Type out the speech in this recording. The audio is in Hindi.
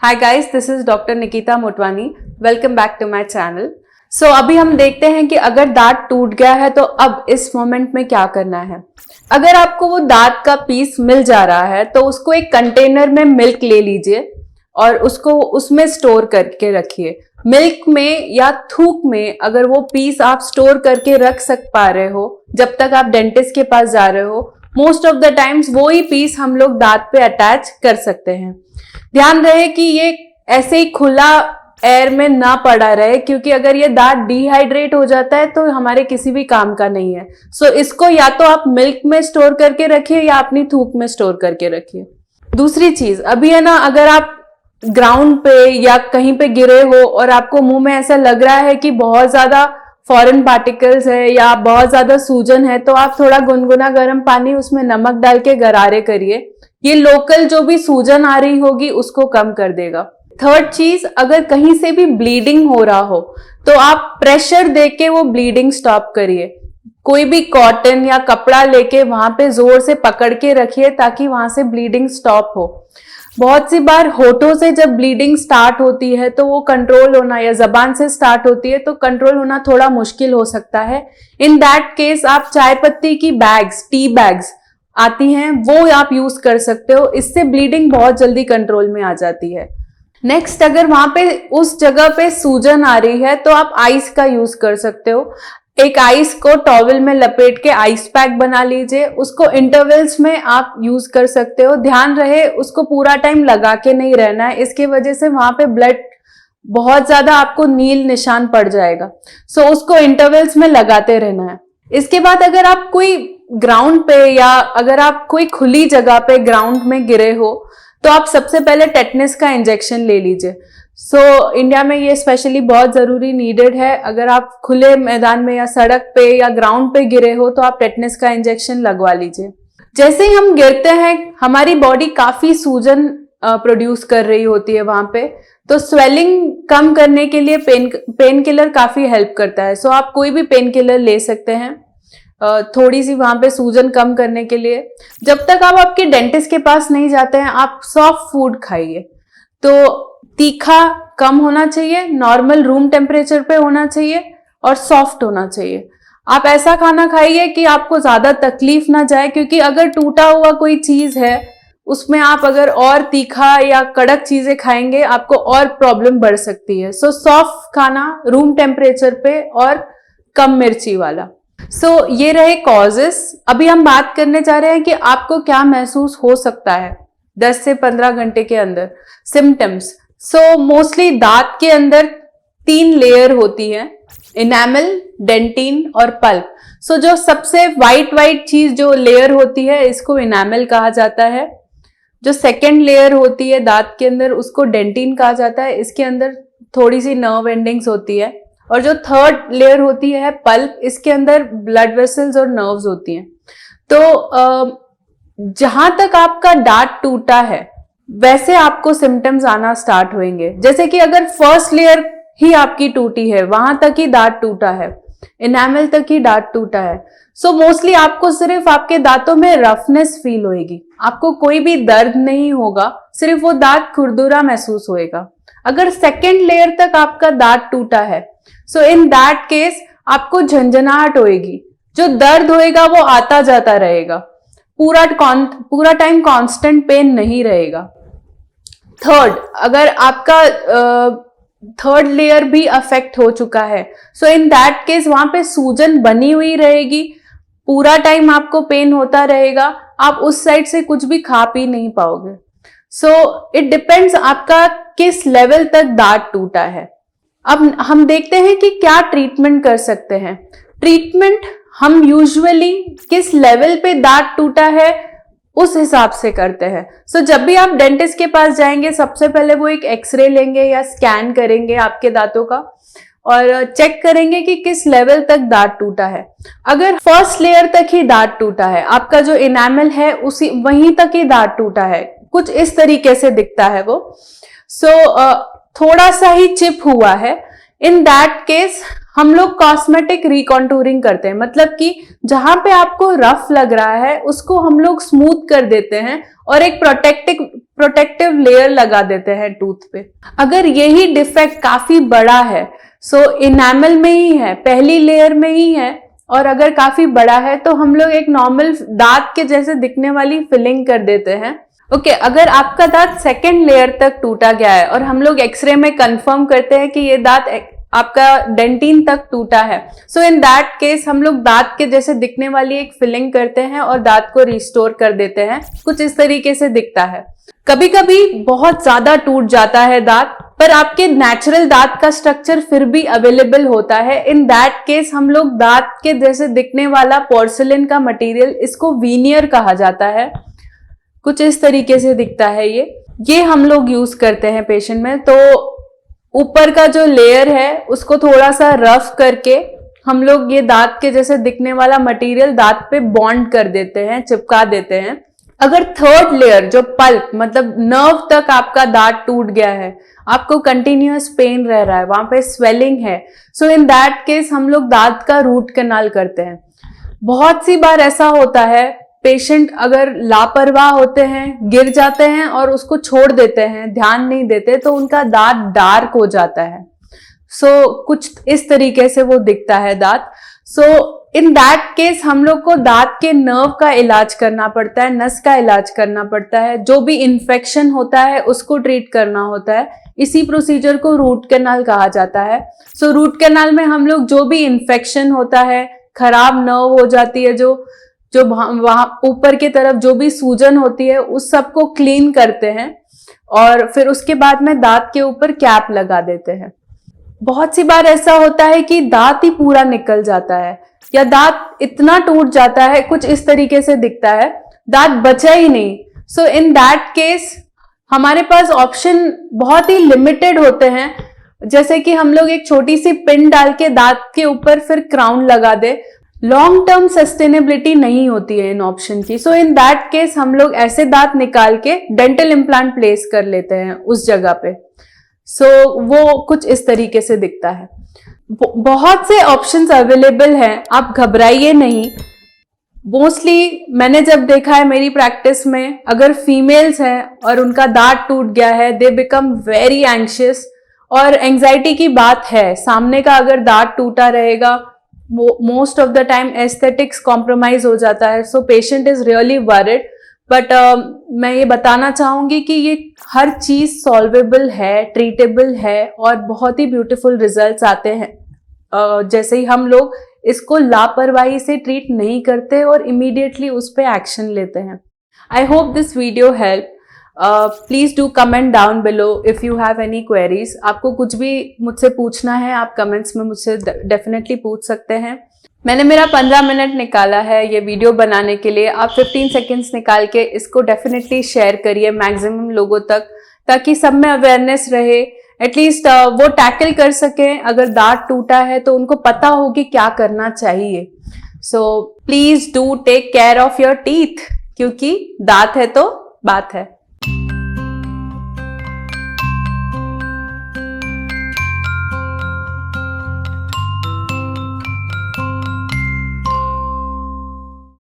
Hi guys, this is doctor Nikita Motwani. Welcome back to my channel. अभी हम देखते हैं कि अगर दांत टूट गया है तो अब इस मोमेंट में क्या करना है। अगर आपको वो दांत का पीस मिल जा रहा है तो उसको एक कंटेनर में मिल्क ले लीजिए और उसको उसमें स्टोर करके रखिए। मिल्क में या थूक में अगर वो पीस आप स्टोर करके रख पा रहे हो जब तक आप डेंटिस्ट के पास जा रहे हो, मोस्ट ऑफ द टाइम्स वो ही पीस हम लोग दांत पे अटैच कर सकते हैं। ध्यान रहे कि ये ऐसे ही खुला एयर में ना पड़ा रहे, क्योंकि अगर ये दांत डिहाइड्रेट हो जाता है तो हमारे किसी भी काम का नहीं है। इसको या तो आप मिल्क में स्टोर करके रखिए या अपनी थूक में स्टोर करके रखिए। दूसरी चीज, अभी है ना, अगर आप ग्राउंड पे या कहीं पे गिरे हो और आपको मुंह में ऐसा लग रहा है कि बहुत ज्यादा फॉरेन पार्टिकल्स है या बहुत ज्यादा सूजन है, तो आप थोड़ा गुनगुना गर्म पानी, उसमें नमक डाल के गरारे करिए। ये लोकल जो भी सूजन आ रही होगी उसको कम कर देगा। थर्ड चीज, अगर कहीं से भी ब्लीडिंग हो रहा हो तो आप प्रेशर देके वो ब्लीडिंग स्टॉप करिए। कोई भी कॉटन या कपड़ा लेके वहां पे जोर से पकड़ के रखिए ताकि वहां से ब्लीडिंग स्टॉप हो। बहुत सी बार होठों से जब ब्लीडिंग स्टार्ट होती है तो वो कंट्रोल होना, या जबान से स्टार्ट होती है तो कंट्रोल होना थोड़ा मुश्किल हो सकता है। इन दैट केस आप चाय पत्ती की बैग्स, टी बैग्स आती हैं, वो आप यूज कर सकते हो। इससे ब्लीडिंग बहुत जल्दी कंट्रोल में आ जाती है। नेक्स्ट, अगर वहां पे उस जगह पे सूजन आ रही है तो आप आइस का यूज कर सकते हो। एक आइस को टॉवल में लपेट के आइस पैक बना लीजिए, उसको इंटरवल्स में आप यूज कर सकते हो। ध्यान रहे उसको पूरा टाइम लगा के नहीं रहना है, इसके वजह से वहां पे ब्लड बहुत ज्यादा आपको नील निशान पड़ जाएगा। उसको इंटरवल्स में लगाते रहना है। इसके बाद अगर आप कोई ग्राउंड पे या अगर आप कोई खुली जगह पे ग्राउंड में गिरे हो तो आप सबसे पहले टेटनस का इंजेक्शन ले लीजिए। इंडिया में ये स्पेशली बहुत जरूरी नीडेड है। अगर आप खुले मैदान में या सड़क पे या ग्राउंड पे गिरे हो तो आप टेटनस का इंजेक्शन लगवा लीजिए। जैसे ही हम गिरते हैं हमारी बॉडी काफी सूजन प्रोड्यूस कर रही होती है वहां पे, तो स्वेलिंग कम करने के लिए पेन किलर काफी हेल्प करता है। आप कोई भी पेन किलर ले सकते हैं थोड़ी सी वहां पे सूजन कम करने के लिए। जब तक आप आपके डेंटिस्ट के पास नहीं जाते हैं आप सॉफ्ट फूड खाइए। तो तीखा कम होना चाहिए, नॉर्मल रूम टेम्परेचर पे होना चाहिए और सॉफ्ट होना चाहिए। आप ऐसा खाना खाइए कि आपको ज्यादा तकलीफ ना जाए, क्योंकि अगर टूटा हुआ कोई चीज है उसमें आप अगर और तीखा या कड़क चीजें खाएंगे आपको और प्रॉब्लम बढ़ सकती है। सॉफ्ट खाना रूम टेम्परेचर पे और कम मिर्ची वाला। ये रहे कॉजेस। अभी हम बात करने जा रहे हैं कि आपको क्या महसूस हो सकता है 10 से 15 घंटे के अंदर। सिम्टम्स, मोस्टली दांत के अंदर 3 लेयर होती है, इनेमल, डेंटिन और पल्प। जो सबसे वाइट चीज जो लेयर होती है इसको इनेमल कहा जाता है। जो सेकेंड लेयर होती है दांत के अंदर उसको डेंटिन कहा जाता है, इसके अंदर थोड़ी सी नर्व एंडिंग्स होती है। और जो थर्ड लेयर होती है पल्प, इसके अंदर ब्लड वेसल्स और नर्व्स होती हैं। जहां तक आपका दांत टूटा है वैसे आपको सिम्टम्स आना स्टार्ट होंगे। जैसे कि अगर फर्स्ट लेयर ही आपकी टूटी है, वहां तक ही दांत टूटा है, इनेमल तक ही दांत टूटा है, मोस्टली आपको सिर्फ आपके दांतों में रफनेस फील होगी, आपको कोई भी दर्द नहीं होगा, सिर्फ वो दांत खुरदुरा महसूस होएगा। अगर सेकेंड लेयर तक आपका दांत टूटा है इन दैट केस आपको झंझनाहट होएगी, जो दर्द होएगा वो आता जाता रहेगा, पूरा टाइम कांस्टेंट पेन नहीं रहेगा। थर्ड, अगर आपका थर्ड लेयर भी अफेक्ट हो चुका है इन दैट केस वहां पे सूजन बनी हुई रहेगी, पूरा टाइम आपको पेन होता रहेगा, आप उस साइड से कुछ भी खा पी नहीं पाओगे। इट डिपेंड्स आपका किस लेवल तक दांत टूटा है। अब हम देखते हैं कि क्या ट्रीटमेंट कर सकते हैं। ट्रीटमेंट हम यूजुअली किस लेवल पे दांत टूटा है उस हिसाब से करते हैं। जब भी आप डेंटिस्ट के पास जाएंगे सबसे पहले वो एक एक्सरे लेंगे या स्कैन करेंगे आपके दांतों का और चेक करेंगे कि किस लेवल तक दांत टूटा है। अगर फर्स्ट लेयर तक ही दांत टूटा है, आपका जो इनेमल है उसी वहीं तक ही दांत टूटा है, कुछ इस तरीके से दिखता है वो, थोड़ा सा ही चिप हुआ है, इन दैट केस हम लोग कॉस्मेटिक रिकॉन्टूरिंग करते हैं। मतलब कि जहां पे आपको रफ लग रहा है उसको हम लोग स्मूथ कर देते हैं और एक प्रोटेक्टिव लेयर लगा देते हैं टूथ पे। अगर यही डिफेक्ट काफी बड़ा है, सो इनेमल में ही है, पहली लेयर में ही है, और अगर काफी बड़ा है तो हम लोग एक नॉर्मल दांत के जैसे दिखने वाली फिलिंग कर देते हैं। ओके, अगर आपका दांत सेकेंड लेयर तक टूटा गया है और हम लोग एक्सरे में कंफर्म करते हैं कि ये दांत आपका डेंटिन तक टूटा है, सो इन दैट केस हम लोग दांत के जैसे दिखने वाली एक फिलिंग करते हैं और दांत को रिस्टोर कर देते हैं। कुछ इस तरीके से दिखता है। कभी कभी बहुत ज्यादा टूट जाता है दांत, पर आपके नेचुरल दांत का स्ट्रक्चर फिर भी अवेलेबल होता है। इन दैट केस हम लोग दांत के जैसे दिखने वाला पोर्सिलिन का मटेरियल, इसको वीनियर कहा जाता है, कुछ इस तरीके से दिखता है ये हम लोग यूज करते हैं पेशेंट में। तो ऊपर का जो लेयर है उसको थोड़ा सा रफ करके हम लोग ये दांत के जैसे दिखने वाला मटेरियल दांत पे बॉन्ड कर देते हैं, चिपका देते हैं। अगर थर्ड लेयर जो पल्प मतलब नर्व तक आपका दांत टूट गया है, आपको कंटिन्यूअस पेन रह रहा है, वहां पे स्वेलिंग है, सो इन दैट केस हम लोग दांत का रूट कैनाल करते हैं। बहुत सी बार ऐसा होता है, पेशेंट अगर लापरवाह होते हैं, गिर जाते हैं और उसको छोड़ देते हैं, ध्यान नहीं देते, तो उनका दांत डार्क हो जाता है। सो कुछ इस तरीके से वो दिखता है दांत। सो इन दैट केस हम लोग को दांत के नर्व का इलाज करना पड़ता है, नस का इलाज करना पड़ता है, जो भी इन्फेक्शन होता है उसको ट्रीट करना होता है। इसी प्रोसीजर को रूट कैनाल कहा जाता है। सो रूट कैनाल में हम लोग जो भी इन्फेक्शन होता है, खराब नर्व हो जाती है, जो वहां ऊपर की तरफ जो भी सूजन होती है, उस सबको क्लीन करते हैं और फिर उसके बाद में दांत के ऊपर कैप लगा देते हैं। बहुत सी बार ऐसा होता है कि दांत ही पूरा निकल जाता है या दांत इतना टूट जाता है, कुछ इस तरीके से दिखता है, दांत बचा ही नहीं। सो इन दैट केस हमारे पास ऑप्शन बहुत ही लिमिटेड होते हैं, जैसे कि हम लोग एक छोटी सी पिन डाल के दांत के ऊपर फिर क्राउन लगा दे। लॉन्ग टर्म सस्टेनेबिलिटी नहीं होती है इन ऑप्शन की। सो इन दैट केस हम लोग ऐसे दांत निकाल के डेंटल इम्प्लांट प्लेस कर लेते हैं उस जगह पे। सो वो कुछ इस तरीके से दिखता है। बहुत से ऑप्शंस अवेलेबल हैं, आप घबराइए नहीं। मोस्टली मैंने जब देखा है मेरी प्रैक्टिस में, अगर फीमेल्स हैं और उनका दांत टूट गया है, दे बिकम वेरी एंग्शियस, और एंग्जाइटी की बात है, सामने का अगर दांत टूटा रहेगा, most of the time aesthetics compromise हो जाता है। So patient is really worried, but मैं ये बताना चाहूंगी कि ये हर चीज सॉल्वेबल है, ट्रीटेबल है और बहुत ही ब्यूटीफुल रिजल्ट्स आते हैं जैसे ही हम लोग इसको लापरवाही से ट्रीट नहीं करते और इमीडिएटली उस पर एक्शन लेते हैं। I hope this video help. Please do comment down below if you have any queries. आपको कुछ भी मुझसे पूछना है, आप कमेंट्स में मुझसे डेफिनेटली पूछ सकते हैं। मैंने मेरा 15 मिनट निकाला है ये वीडियो बनाने के लिए। आप 15 सेकेंड्स निकाल के इसको डेफिनेटली शेयर करिए मैक्सिमम लोगों तक, ताकि सब में अवेयरनेस रहे, एटलीस्ट वो टैकल कर सकें। अगर दांत टूटा है तो उनको पता हो कि क्या करना चाहिए। So please do take care of your teeth, क्योंकि दांत है तो बात है।